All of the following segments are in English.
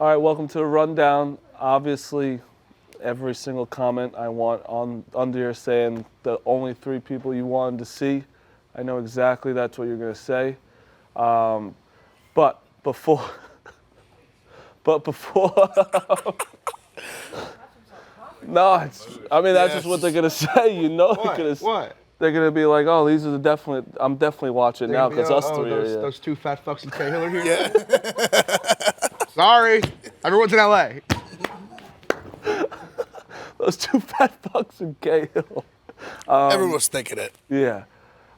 All right, welcome to the rundown. Obviously, every single comment I want under here saying the only 3 people you wanted to see. I know exactly that's what you're going to say. But before, no, that's just what they're going to say. You know, What? They're going to be like, oh, these are I'm definitely watching now because us 3 are here. Those 2 fat fucks in Cahill are here? Yeah. Sorry. Everyone's in L.A. Those 2 fat fucks in Cahill. Everyone was thinking it. Yeah.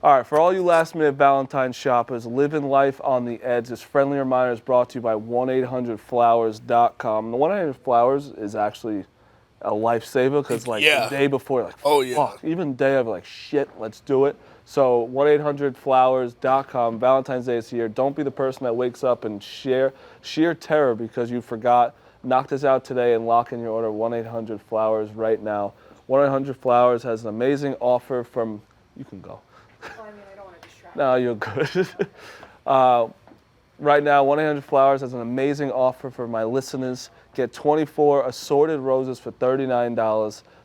All right, for all you last-minute Valentine's shoppers, living life on the edge. This friendly reminder is brought to you by 1-800-Flowers.com. The 1-800-Flowers is actually a lifesaver because, the day before, you're like, fuck. Even the day of, like, shit, let's do it. So 1-800-Flowers.com. Valentine's Day is here. Don't be the person that wakes up in sheer terror because you forgot. Knock this out today and lock in your order. 1-800-Flowers right now. 1-800-Flowers has an amazing offer from. You can go. Well, I don't want to distract. No, you're good. Right now, 1-800-Flowers has an amazing offer for my listeners. Get 24 assorted roses for $39,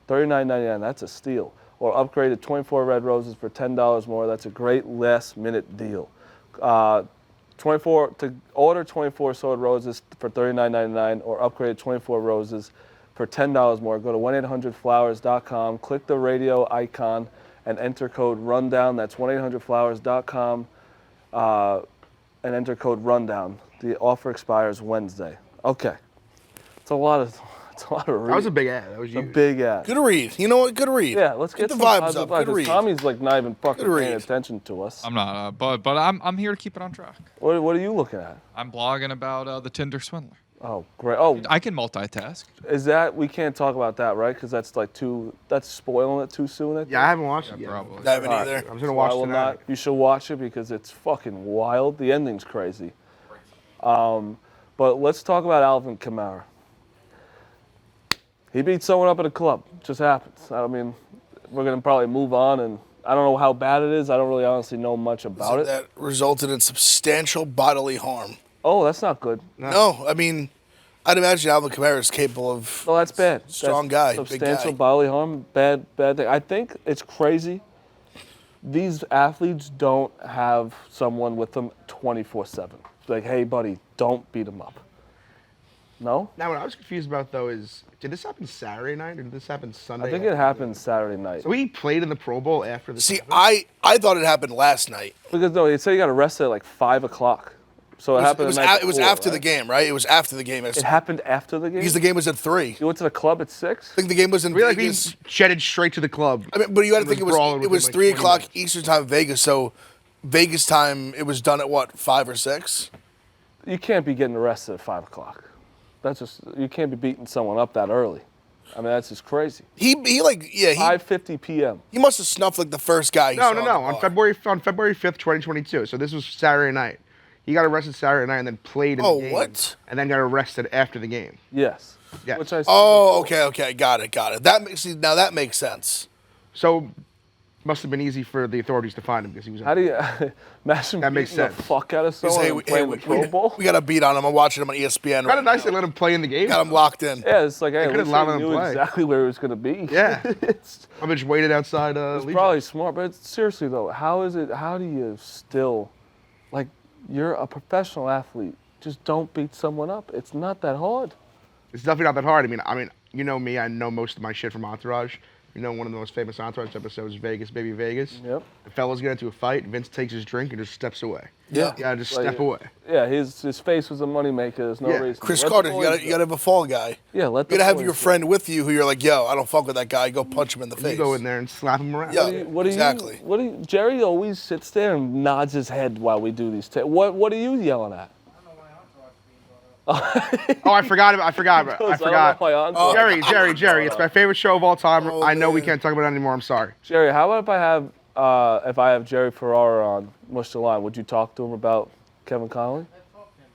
$39.99. That's a steal. Or upgrade to 24 red roses for $10 more. That's a great last-minute deal. 24 to order 24 assorted roses for $39.99 or upgrade to 24 roses for $10 more. Go to 1-800-Flowers.com. Click the radio icon and enter code RUNDOWN. That's 1-800-Flowers.com and enter code RUNDOWN. The offer expires Wednesday. Okay. It's a lot of read. That was a big ad. That was a big ad. Good read. You know what? Good read. Yeah, let's get the some vibes up. Good read. Tommy's not even fucking paying attention to us. I'm not, but I'm here to keep it on track. What are you looking at? I'm blogging about the Tinder swindler. Oh, great. Oh, I can multitask. Is that, we can't talk about that, right? Because that's that's spoiling it too soon, I think. Yeah, I haven't watched it yet. Probably. I haven't either. I'm going to watch it tonight. You should watch it because it's fucking wild. The ending's crazy. But let's talk about Alvin Kamara. He beat someone up at a club. It just happens. I mean, we're going to probably move on, and I don't know how bad it is. I don't really honestly know much about it. That resulted in substantial bodily harm. Oh, that's not good. No, I mean, I'd imagine Alvin Kamara is capable of. Oh, that's bad. Strong guy, big substantial guy. bodily harm, bad thing. I think it's crazy. These athletes don't have someone with them 24/7. Like, hey, buddy, don't beat him up. No? Now, what I was confused about, though, is did this happen Saturday night or did this happen Sunday? I think it happened Saturday night. So he played in the Pro Bowl after the See, I thought it happened last night. Because, no, they said he got arrested at like 5 o'clock. So it happened the night It was before, after right? the game, right? It was after the game. It happened after the game? Because the game was at 3. You went to the club at 6? I think the game was in I feel like he Vegas. jetted straight to the club. I mean, but you got to think it brawling was within, 3 like, 20 o'clock minutes. Eastern time, Vegas. So Vegas time, it was done at what, 5 or 6? You can't be getting arrested at 5 o'clock. That's just, you can't be beating someone up that early. I mean, that's just crazy. He 5:50 p.m. He must have snuffed like the first guy. No. On February 5th, 2022. So this was Saturday night. He got arrested Saturday night and then played in the game. What? And then got arrested after the game. Yes. Yes. Which I Okay. Got it. Now that makes sense. So must have been easy for the authorities to find him because he was. How do you imagine That makes beating the sense. fuck out of someone and playing the Pro Bowl? We got a beat on him. I'm watching him on ESPN. Kind of nice they let him play in the game. Got him locked in. Yeah, it's like, hey, at could've least allowed he him to knew play. exactly where it was going to be. Yeah. it's I just waited outside. probably smart, but seriously though, how do you still, like, you're a professional athlete, just don't beat someone up. It's not that hard. It's definitely not that hard. I mean, you know me. I know most of my shit from Entourage. You know, one of the most famous Entourage episodes, Vegas, Baby Vegas. Yep. The fellas get into a fight. Vince takes his drink and just steps away. Yeah. Yeah, just Like, step away. Yeah, his face was a moneymaker. There's no Yeah. reason. Chris Let the Carter, boys you gotta have a fall guy. Yeah, let the You gotta have boys your go. friend with you who you're like, yo, I don't fuck with that guy. Go punch him in the face. You go in there and slap him around. Yeah. Exactly. Jerry always sits there and nods his head while we do these. What are you yelling at? Oh, I forgot. I don't know why Entourage- Jerry. It's my favorite show of all time. Oh, I know we man. can't talk about it anymore. I'm sorry. Jerry, how about if I have Jerry Ferrara on Mush the Line? Would you talk to him about Kevin Connolly? I talked to him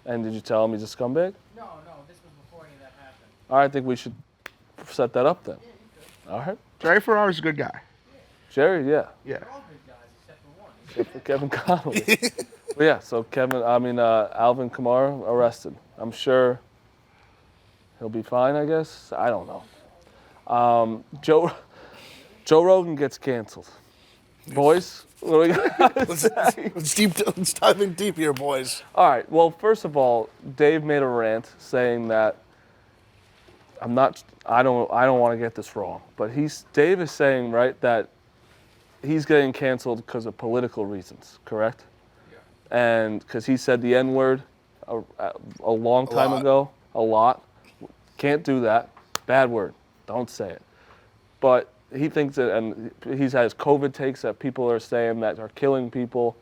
before. And did you tell him he's a scumbag? No, this was before any of that happened. All right, I think we should set that up then. All right. Jerry Ferrara's a good guy. Jerry, yeah. Yeah. They're all good guys except for one. Except for Kevin Connolly. But yeah, so Alvin Kamara arrested. I'm sure He'll be fine, I guess. I don't know. Joe Rogan gets canceled. Boys, what do we got? Let's dive in deep here, boys. All right. Well, first of all, Dave made a rant saying that I don't want to get this wrong, but Dave is saying, right, that he's getting canceled because of political reasons, correct? Yeah. And because he said the N-word a long time ago, a lot. Can't do that. Bad word. Don't say it. But he thinks that, and he's had his COVID takes that people are saying that are killing people,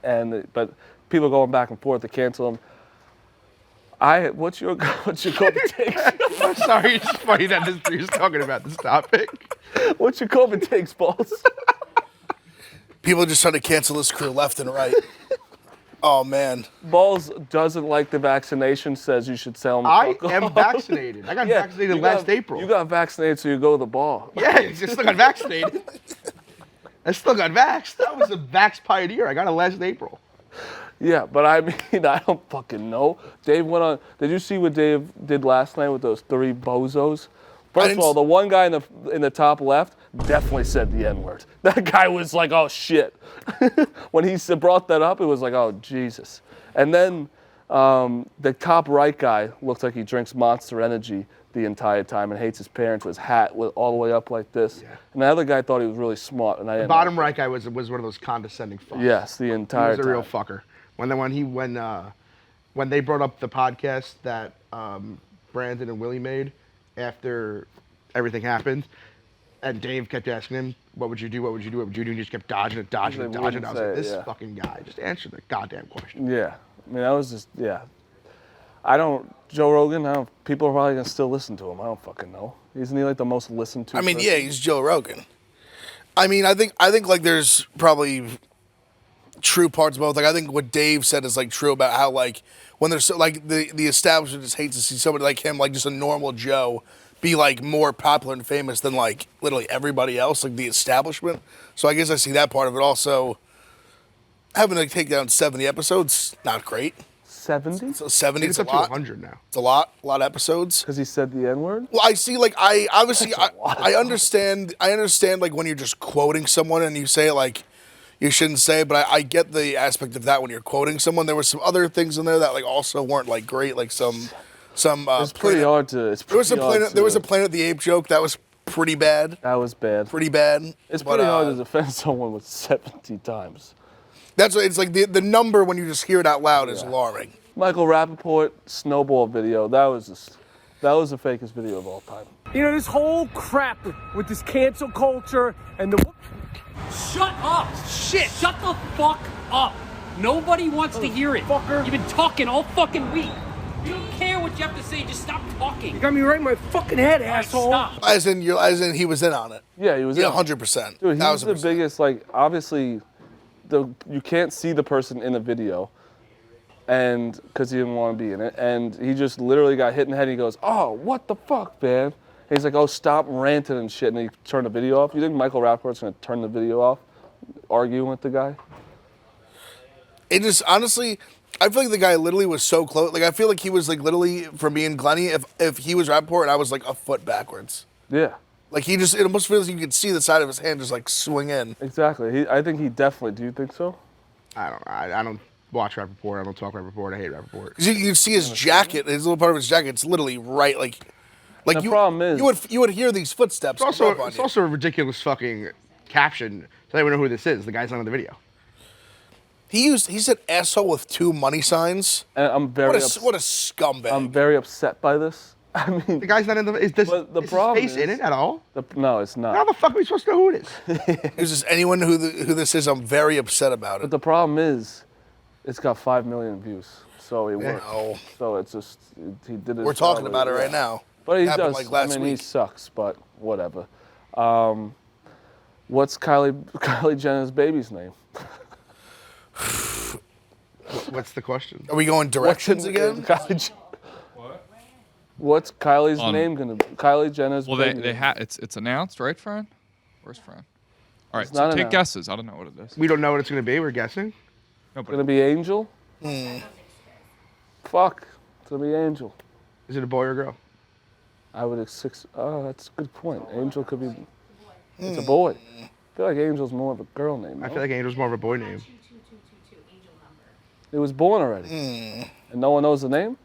but people going back and forth to cancel him. What's your COVID takes? I'm sorry, it's just funny that this dude's talking about this topic. What's your COVID takes, Balls? People are just trying to cancel this crew left and right. Oh, man. Balls doesn't like the vaccination, says you should sell him. I am vaccinated. I got vaccinated last April. You got vaccinated so you go to the ball. Yeah, I still got vaccinated. I still got vaxxed. I was a vax pioneer. I got it last April. Yeah, but I mean, I don't fucking know. Dave went on. Did you see what Dave did last night with those 3 bozos? First of all, the one guy in the top left definitely said the N-word. That guy was like, oh, shit. When he brought that up, it was like, oh, Jesus. And then the top right guy looks like he drinks Monster Energy the entire time and hates his parents with his hat all the way up like this. Yeah. And the other guy thought he was really smart. And the bottom right guy was one of those condescending fucks. Yes, the entire time. He was a real fucker. When they brought up the podcast that Brandon and Willie made after everything happened, and Dave kept asking him, what would you do, what would you do, what would you do, and he just kept dodging it. I was like, this fucking guy, just answer the goddamn question. Yeah. I mean, that was just, yeah. Joe Rogan, people are probably going to still listen to him. I don't fucking know. Isn't he like the most listened to person? Yeah, he's Joe Rogan. I mean, I think like there's probably true parts of both. Like, I think what Dave said is like true about how like when there's like the establishment just hates to see somebody like him, like just a normal Joe, be like more popular and famous than like literally everybody else, like the establishment. So I guess I see that part of it. Also, having to take down 70 episodes, not great. 70? So 70 is a up lot. To 100 now. It's a lot of episodes. Because he said the N-word? Well, I see, like, I understand like when you're just quoting someone and you say it like you shouldn't say it, but I get the aspect of that when you're quoting someone. There were some other things in there that like also weren't like great, like some. It's pretty hard to. There was a Planet of the Apes joke that was pretty bad. That was bad. Pretty bad. It's pretty hard to defend someone with 70 times. That's what it's like. The number when you just hear it out loud is alarming. Michael Rappaport snowball video. That was the fakest video of all time. You know, this whole crap with this cancel culture and the. Shut up! Shit! Shut the fuck up! Nobody wants to hear it. Fucker. You've been talking all fucking week. You don't care what you have to say. Just stop talking. You got me right in my fucking head, asshole. Stop. As in he was in on it. Yeah, he was. Yeah, 100%. Dude, he's the biggest. Like, obviously, you can't see the person in the video, and because he didn't want to be in it, and he just literally got hit in the head. And he goes, "Oh, what the fuck, man?" And he's like, "Oh, stop ranting and shit," and he turned the video off. You think Michael Rappaport's gonna turn the video off, arguing with the guy? It just honestly, I feel like the guy literally was so close. Like I feel like he was like literally from being Glenny. If he was Rappaport and I was like a foot backwards. Yeah. Like it almost feels like you could see the side of his hand just like swing in. Exactly. I think he definitely. Do you think so? I don't watch Rappaport. I don't talk Rappaport. I hate Rappaport. Because you see his jacket, his little part of his jacket. It's literally right like the problem is you would hear these footsteps. It's also a ridiculous fucking caption. So they would know who this is. The guy's not in the video. He said asshole with 2 money signs. And I'm very what a scumbag. I'm very upset by this. I mean, the guy's not in the. Is his face in it at all? No, it's not. How the fuck are we supposed to know who it is? It's just anyone who this is. I'm very upset about it. But the problem is, it's got 5 million views, so it works. No. So it's just he did it. We're talking about it right now. But he does. Like last week. He sucks, but whatever. What's Kylie Jenner's baby's name? What's the question? Are we going directions again? What's Kylie's name gonna be? Kylie Jenner's baby. Well, it's announced, right, Fran? Where's Fran? All right, It's so not take announced. guesses. I don't know what it is. We don't know what it's going to be. We're guessing. It's gonna be Angel. Fuck. It's gonna be Angel. Is it a boy or a girl? I would oh, that's a good point. Angel could be. It's a boy. I feel like Angel's more of a girl name. No? I feel like Angel's more of a boy name. It was born already, and no one knows the name.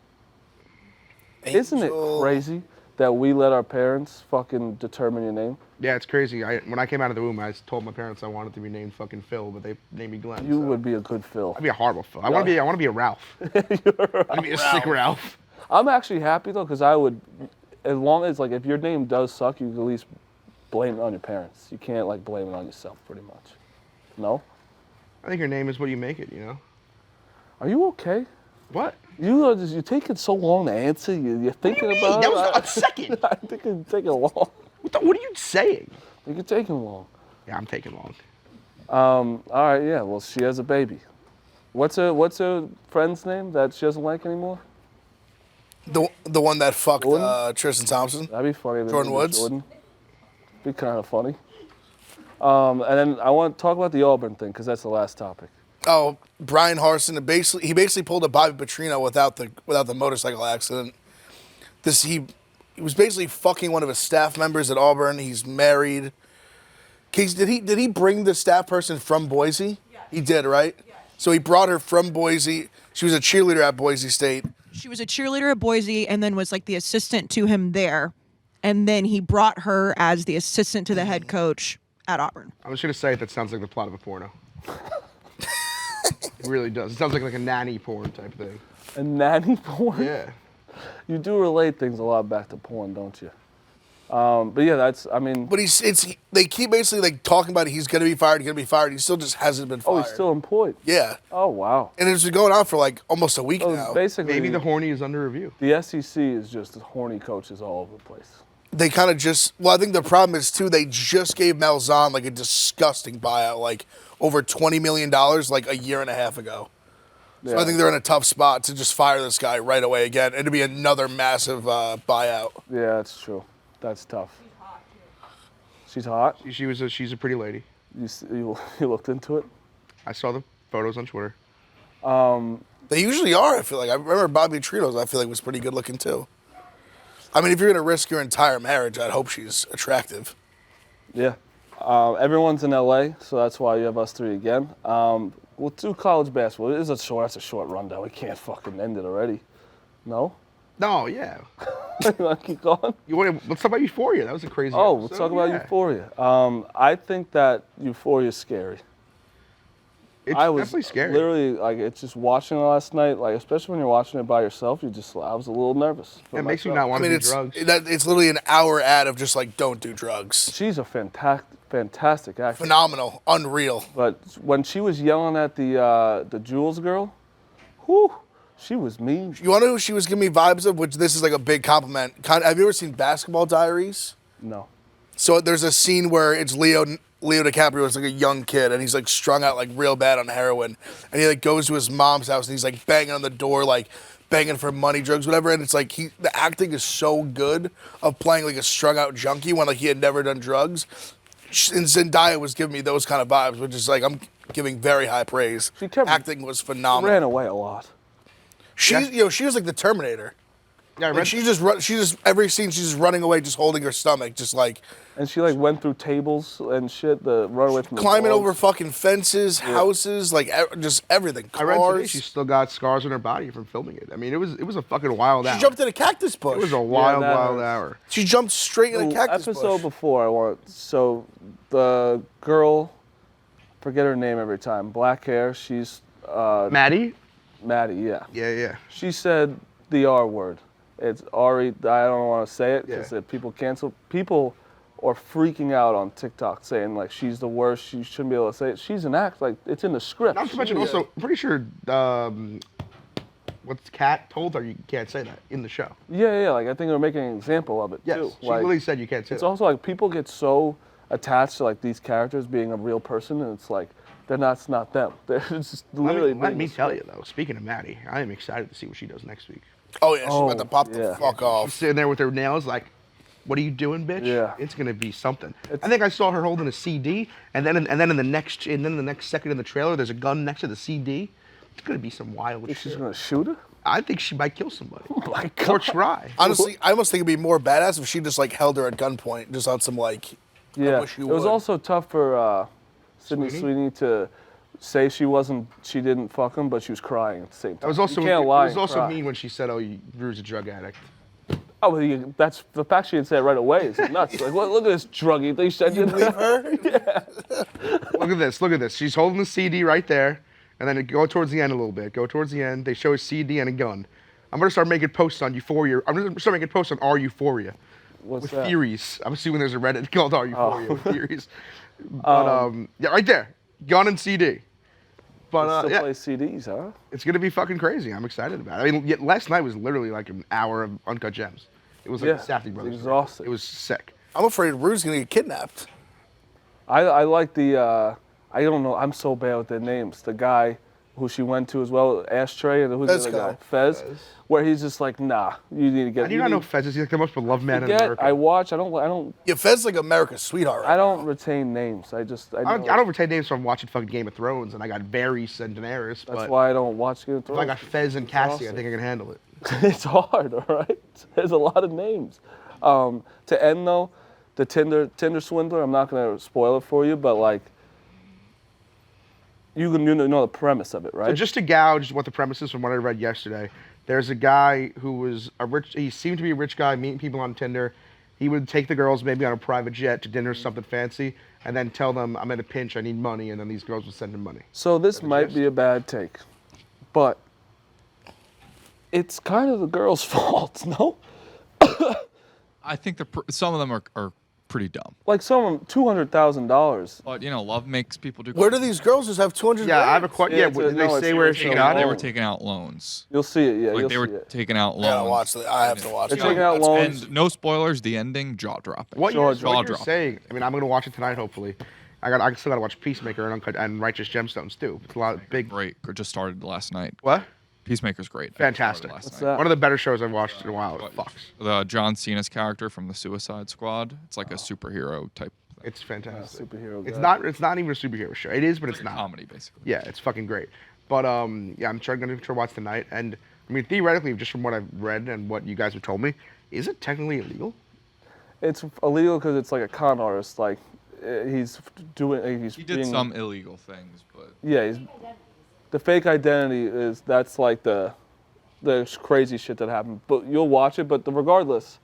Isn't it crazy that we let our parents fucking determine your name? Yeah, it's crazy. When I came out of the womb, I told my parents I wanted to be named fucking Phil, but they named me Glenn. You would be a good Phil. I'd be a horrible Phil. I want to be a Ralph. I'd be a sick Ralph. I'm actually happy though, because I would, as long as like if your name does suck, you can at least blame it on your parents. You can't like blame it on yourself, pretty much. No? I think your name is what you make it. You know. Are you okay? What? You're taking so long to answer. You're thinking What do you about mean? it. That was a second. I think it's taking long. What are you saying? I think it's taking long. Yeah, I'm taking long. All right, yeah. Well, she has a baby. What's her friend's name that she doesn't like anymore? The one that fucked Tristan Thompson. That'd be funny. Jordan Woods. Jordan. Be kind of funny. And then I want to talk about the Auburn thing because that's the last topic. Oh, Brian Harsin. He basically pulled a Bobby Petrino without the motorcycle accident. He was basically fucking one of his staff members at Auburn. He's married. Case, did he bring the staff person from Boise? Yeah. He did, right? Yeah. So he brought her from Boise. She was a cheerleader at Boise State. She was a cheerleader at Boise and then was like the assistant to him there. And then he brought her as the assistant to the head coach at Auburn. I was going to say that sounds like the plot of a porno. It really does. It sounds like a nanny porn type thing. A nanny porn? Yeah. You do relate things a lot back to porn, don't you? But yeah, But they keep basically like talking about it. He's gonna be fired. He still just hasn't been fired. Oh, he's still employed. Yeah. Oh wow. And it's been going on for like almost a week now. Basically, maybe the horny is under review. The SEC is just horny coaches all over the place. They kind of I think the problem is too, they just gave Malzahn like a disgusting buyout, like over $20 million like a year and a half ago. So I think they're in a tough spot to just fire this guy right away again. It'd be another massive buyout. Yeah, that's true. That's tough. She's hot too. She's hot? She's a pretty lady. You looked into it? I saw the photos on Twitter. They usually are, I feel like. I remember Bobby Trino's, I feel like, was pretty good looking too. I mean, if you're going to risk your entire marriage, I'd hope she's attractive. Yeah. Everyone's in LA, so that's why you have us three again. We'll do college basketball. That's a short rundown. We can't fucking end it already. No? No, yeah. You want to keep going? Let's talk about Euphoria. That was a crazy episode. Let's talk about Euphoria. I think that Euphoria is scary. It's definitely scary. Literally, like, it's just watching it last night, like, especially when you're watching it by yourself, I was a little nervous. It makes you not want to do drugs. It's literally an hour ad of just, like, don't do drugs. She's a fantastic actress. Phenomenal. Unreal. But when she was yelling at the Jules girl, whew, she was mean. You want to know who she was giving me vibes of? Which this is, like, a big compliment. Have you ever seen Basketball Diaries? No. So there's a scene where it's Leo DiCaprio is like a young kid, and he's like strung out like real bad on heroin, and he like goes to his mom's house and he's like banging on the door, like begging for money, drugs, whatever. And it's like the acting is so good of playing like a strung out junkie when like he had never done drugs. And Zendaya was giving me those kind of vibes, which is like I'm giving very high praise. Acting was phenomenal. Ran away a lot. She was like the Terminator. Yeah, like she just every scene she's just running away, just holding her stomach, just like. And she like went through tables and shit to run away from climbing over fucking fences, houses, like just everything. Cars. I read today she's still got scars on her body from filming it. I mean, it was a fucking wild hour. She jumped in a cactus bush. It was a wild hour. She jumped straight in a cactus bush. Episode before so the girl, forget her name every time. Black hair. She's Maddie. Maddie, yeah. Yeah. She said the R word. It's Ari. I don't want to say it because people cancel. People are freaking out on TikTok saying like she's the worst. She shouldn't be able to say it. She's an act. Like it's in the script. Not to mention also, I'm pretty sure what's Kat told her you can't say that in the show. Yeah. Like I think they're making an example of it too. Yes, she literally said you can't say it's that. also like people get so attached to like these characters being a real person, and it's like it's not them. They're just literally. Let me tell you though. Speaking of Maddie, I am excited to see what she does next week. Oh yeah, she's about to pop the fuck off. She's sitting there with her nails like, what are you doing, bitch? Yeah. It's gonna be something. I think I saw her holding a CD, and then in the next second in the trailer, there's a gun next to the CD. It's gonna be some wild shit. She's gonna shoot her? I think she might kill somebody. Oh my Or God. try. Honestly, I almost think it'd be more badass if she just like held her at gunpoint, just on some like. Yeah. wish you It was would. also tough for Sydney Sweeney to say she didn't fuck him, but she was crying at the same time. That was also, you can't lie it was and also cry. mean when she said, "Oh, Drew's a drug addict." Oh, well, that's the fact she didn't say it right away is nuts. Like, look at this druggy. You think she You did believe her? Look at this. Look at this. She's holding the CD right there, and then go towards the end a little bit. Go towards the end. They show a CD and a gun. I'm gonna start making posts on Euphoria. I'm gonna start making posts on Our Euphoria. What's with that? theories. I'm assuming there's a Reddit called Our Euphoria with theories. But yeah, right there, gun and CD. But Still yeah, play CDs, huh? it's gonna be fucking crazy. I'm excited about it. I mean, last night was literally like an hour of Uncut Gems. It was like the Safdie brothers. Exhausting. It was sick. I'm afraid Rue's gonna get kidnapped. I like the I don't know. I'm so bad with their names. The guy who she went to as well, Ashtray, and who's the other guy? Fez. Where he's just like, nah, you need to get. How do you not know Fez is? He's like the most beloved man in Forget, America. I watch. I don't. Yeah, Fez like America's sweetheart. I don't retain names. I don't retain names from watching fucking Game of Thrones, and I got Varys and Daenerys. That's why I don't watch Game of Thrones. If I got Fez and Cassie, I think I can handle it. It's hard, all right? There's a lot of names. To end though, the Tinder swindler, I'm not gonna spoil it for you, but like you know the premise of it, right? So just to gouge what the premise is from what I read yesterday, there's a guy who was he seemed to be a rich guy meeting people on Tinder. He would take the girls maybe on a private jet to dinner, something fancy, and then tell them, I'm in a pinch, I need money, and then these girls would send him money. So this might be a bad take, but it's kind of the girl's fault, no? I think some of them are pretty dumb. Like some of them, $200,000. But love makes people do. Where do these girls just have 200? Yeah, I have a question. Yeah, did they say where she got They it? were taking out loans. You'll see it, yeah. Like you'll they see were it. taking out loans. Yeah, watch it. I have to watch They're it. taking out loans. And no spoilers. The ending, jaw dropping. What jaw you're dropping. saying, I mean, I'm going to watch it tonight, hopefully. I still got to watch Peacemaker and Uncut and Righteous Gemstones, too. It's a lot of big... Great. Just started last night. What? Peacemaker's great. Fantastic. What's that? One of the better shows I've watched in a while. It fucks. The John Cena's character from the Suicide Squad. It's like a superhero type thing. It's fantastic. Superhero It's guy. not even a superhero show. It is, but it's not. Comedy, basically. Yeah, it's fucking great. But yeah, I'm going to try to watch tonight. And I mean, theoretically, just from what I've read and what you guys have told me, is it technically illegal? It's illegal because it's like a con artist. Like he did some illegal things, but Yeah, the fake identity that's like the crazy shit that happened. But you'll watch it. But regardless,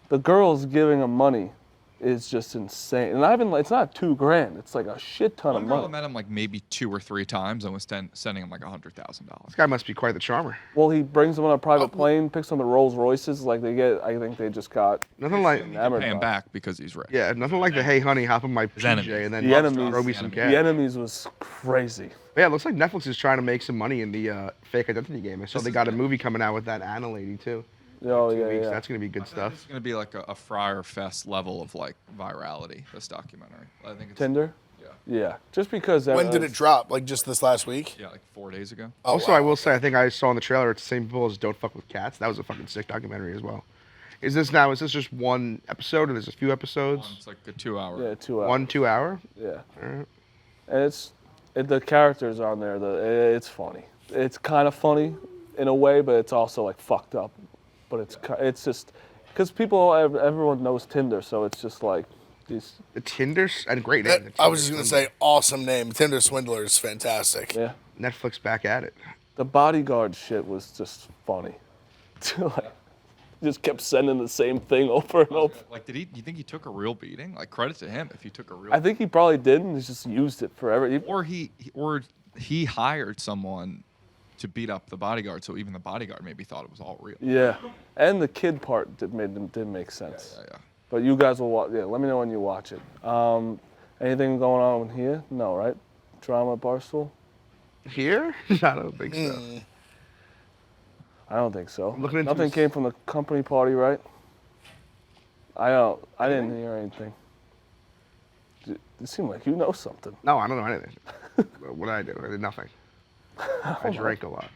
the girls giving him money is just insane. And it's not $2,000. It's like a shit ton one of girl money. met him like maybe 2 or 3 times and was sending him like $100,000. This guy must be quite the charmer. Well, he brings them on a private plane, picks them the Rolls Royces. Like I think they just got Nothing like enamored Pay him by it. back because he's rich. Yeah, nothing like the hey honey, hop on my PJ enemies. and then The Enemies. throw me some The cash. Enemies was crazy. Yeah, it looks like Netflix is trying to make some money in the fake identity game. I saw they got a movie coming out with that Anna lady too. Oh, 2 yeah, weeks. yeah. That's gonna be good It's stuff. going to be like a Friar Fest level of like virality, this documentary. I think it's Tinder? Yeah. Yeah. Just because. When did it drop? Like just this last week? Yeah, like 4 days ago. Oh, Also, wow. I will say, I think I saw in the trailer it's the same people as Don't Fuck with Cats. That was a fucking sick documentary as well. Is this just one episode or there's a few episodes? It's like a 2-hour. Yeah, 2 hours. 1 2 hour? Yeah. Alright. And the characters on there. It's funny. It's kind of funny in a way, but it's also like fucked up. But it's just because everyone knows Tinder, so it's just like these. The Tinder's and great name. the I was just Tinder gonna Swindler. say, awesome name. Tinder Swindler is fantastic. Yeah. Netflix back at it. The bodyguard shit was just funny. Like, just kept sending the same thing over and over. Like, do you think he took a real beating? Like, credit to him if he took a real. I think he probably didn't. He just used it forever. Or he hired someone to beat up the bodyguard, so even the bodyguard maybe thought it was all real. Yeah, and the kid part didn't make sense. Yeah. But you guys will watch. Yeah, let me know when you watch it. Anything going on here? No, right? Drama at Barstool? Here? I don't think so. I don't think so. Looking into Nothing this- came from the company party, right? I didn't hear anything. It seemed like you know something. No, I don't know anything. What did I do? I did nothing. I drank a lot.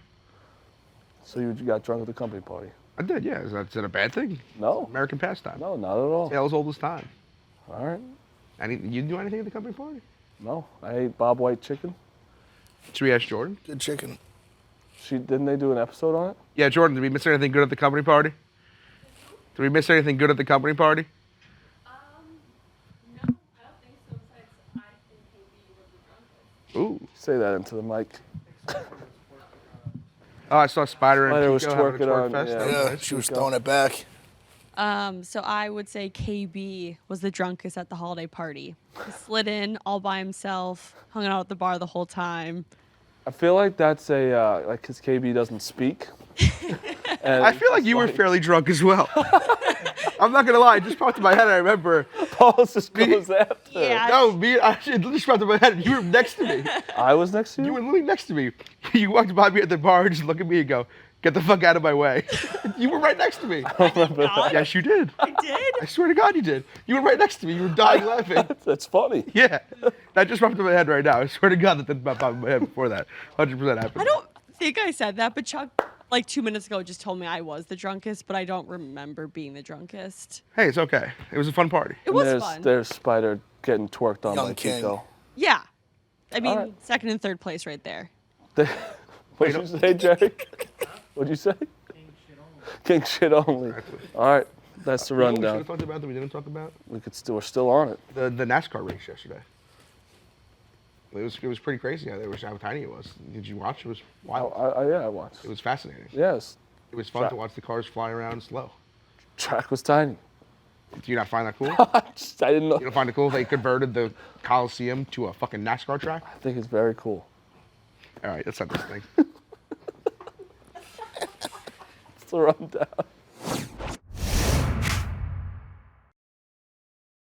So you got drunk at the company party? I did, yeah. Is that a bad thing? No. American pastime. No, not at all. Tales old as time. All right. You didn't do anything at the company party? No, I ate Bob White chicken. Should we ask Jordan? Good chicken. Didn't they do an episode on it? Yeah, Jordan, did we miss anything good at the company party? Did we miss anything good at the company party? No, I don't think so. Besides, I think KB was the drunkest. Ooh. Say that into the mic. Oh, I saw Spider and was Pico having a twerking twerk on. fest. Yeah, That was Yeah, nice. she was throwing it back. So I would say KB was the drunkest at the holiday party. He slid in all by himself, hung out at the bar the whole time. I feel like that's a like because KB doesn't speak. And I feel like you were fairly drunk as well. I'm not gonna lie, it just popped in my head. I remember. Paul just goes after. Yeah. No, it just popped in my head. You were next to me. I was next to you. You were literally next to me. You walked by me at the bar and just look at me and go, "Get the fuck out of my way." You were right next to me. Yes, you did. I did? I swear to God, you did. You were right next to me. You were dying laughing. That's funny. Yeah, that just popped in my head right now. I swear to God, that didn't pop in my head before that. 100% happened. I don't think I said that, but Chuck, like 2 minutes ago, just told me I was the drunkest, but I don't remember being the drunkest. Hey, it's okay. It was a fun party. It was there's, fun. There's Spider getting twerked on Young by king. Pico. Yeah. I mean, Alright. second and third place right there. What'd you say, Jerry? What'd you say? King shit only. All right, that's the You know what we should rundown. have talked about that we didn't talk about? We're still on it. The NASCAR race yesterday. It was pretty crazy how tiny it was. Did you watch? It was wild. Yeah, I watched. It was fascinating. Yes, It was fun to watch the cars fly around slow. track was tiny. Do you not find that cool? I didn't know. You don't find it cool they converted the Coliseum to a fucking NASCAR track? I think it's very cool. All right, that's not this thing. It's the rundown.